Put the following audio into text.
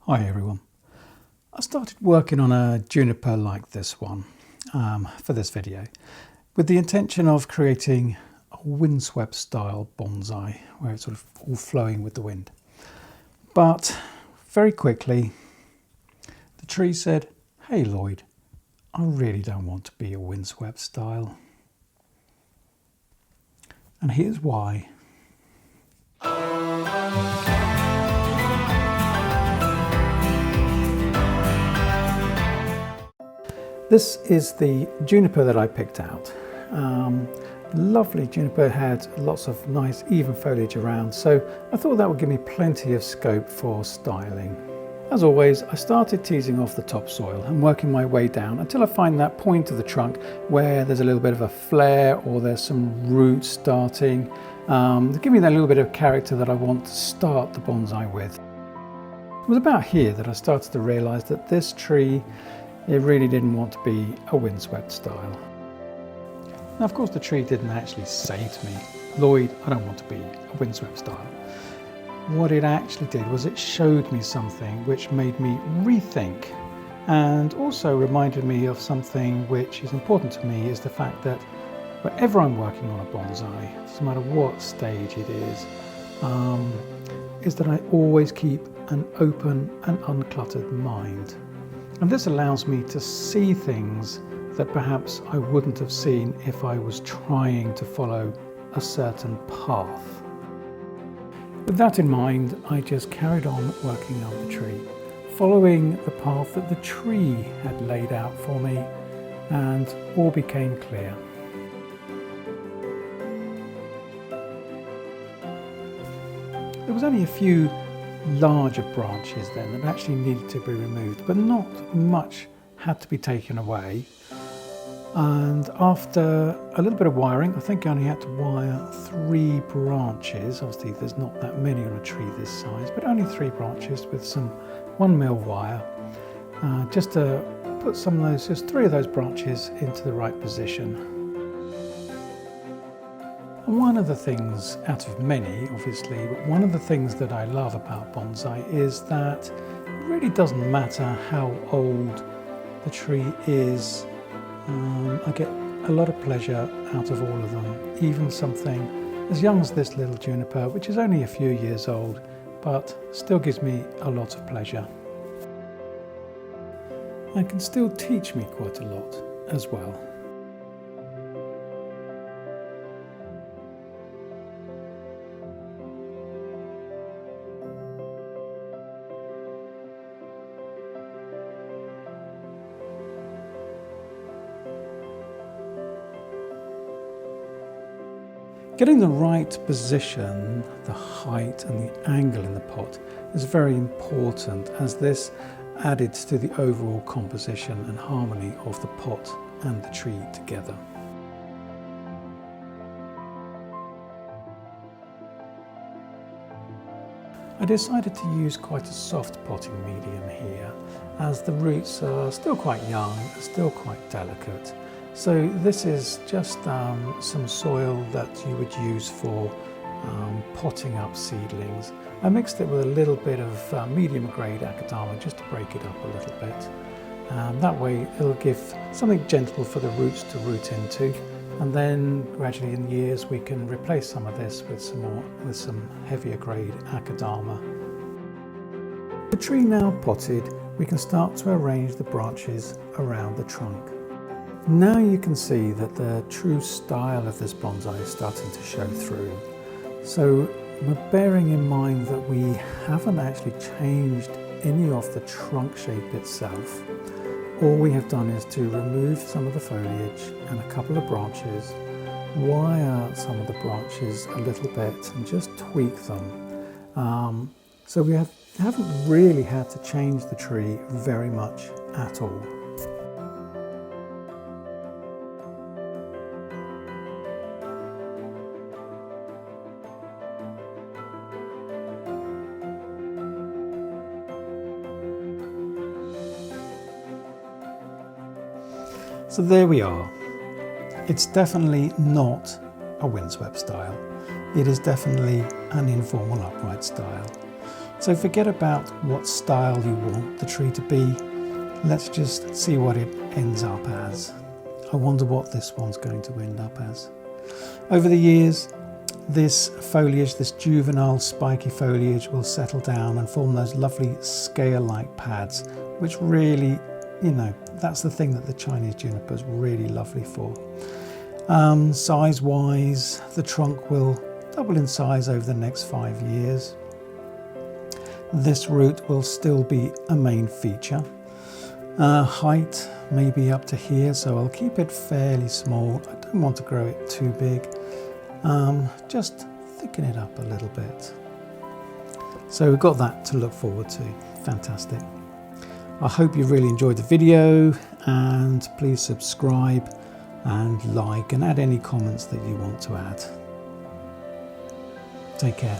Hi everyone. I started working on a juniper like this one for this video with the intention of creating a windswept style bonsai where it's sort of all flowing with the wind. But very quickly the tree said, "Hey Lloyd, I really don't want to be a windswept style." And here's why. This is the juniper that I picked out. Lovely juniper, had lots of nice even foliage around, so I thought that would give me plenty of scope for styling. As always, I started teasing off the topsoil and working my way down until I find that point of the trunk where there's a little bit of a flare or there's some roots starting to give me that little bit of character that I want to start the bonsai with. It was about here that I started to realise that this tree, it really didn't want to be a windswept style. Now, of course, the tree didn't actually say to me, "Lloyd, I don't want to be a windswept style." What it actually did was it showed me something which made me rethink, and also reminded me of something which is important to me, is the fact that wherever I'm working on a bonsai, no matter what stage it is that I always keep an open and uncluttered mind. And this allows me to see things that perhaps I wouldn't have seen if I was trying to follow a certain path. With that in mind, I just carried on working on the tree, following the path that the tree had laid out for me, and all became clear. There was only a few larger branches then that actually needed to be removed, but not much had to be taken away. And after a little bit of wiring, I think I only had to wire 3 branches. Obviously there's not that many on a tree this size, but only 3 branches with some 1mm wire, just to put just 3 of those branches into the right position. And one of the things, out of many obviously, but one of the things that I love about bonsai is that it really doesn't matter how old the tree is. I get a lot of pleasure out of all of them, even something as young as this little juniper, which is only a few years old, but still gives me a lot of pleasure. And can still teach me quite a lot as well. Getting the right position, the height and the angle in the pot is very important, as this added to the overall composition and harmony of the pot and the tree together. I decided to use quite a soft potting medium here, as the roots are still quite young, still quite delicate. So this is just some soil that you would use for potting up seedlings. I mixed it with a little bit of medium grade akadama just to break it up a little bit. That way it'll give something gentle for the roots to root into, and then gradually in years we can replace some of this with some heavier grade akadama. The tree now potted, we can start to arrange the branches around the trunk. Now you can see that the true style of this bonsai is starting to show through. So bearing in mind that we haven't actually changed any of the trunk shape itself, all we have done is to remove some of the foliage and a couple of branches, wire some of the branches a little bit and just tweak them. So we haven't really had to change the tree very much at all. So there we are. It's definitely not a windswept style. It is definitely an informal upright style. So forget about what style you want the tree to be. Let's just see what it ends up as. I wonder what this one's going to end up as. Over the years, this foliage, this juvenile spiky foliage, will settle down and form those lovely scale-like pads, which really, you know, that's the thing that the Chinese juniper is really lovely for. Size-wise, the trunk will double in size over the next 5 years. This root will still be a main feature. Height maybe up to here, so I'll keep it fairly small. I don't want to grow it too big. Just thicken it up a little bit. So we've got that to look forward to. Fantastic. I hope you really enjoyed the video, and please subscribe and like and add any comments that you want to add. Take care.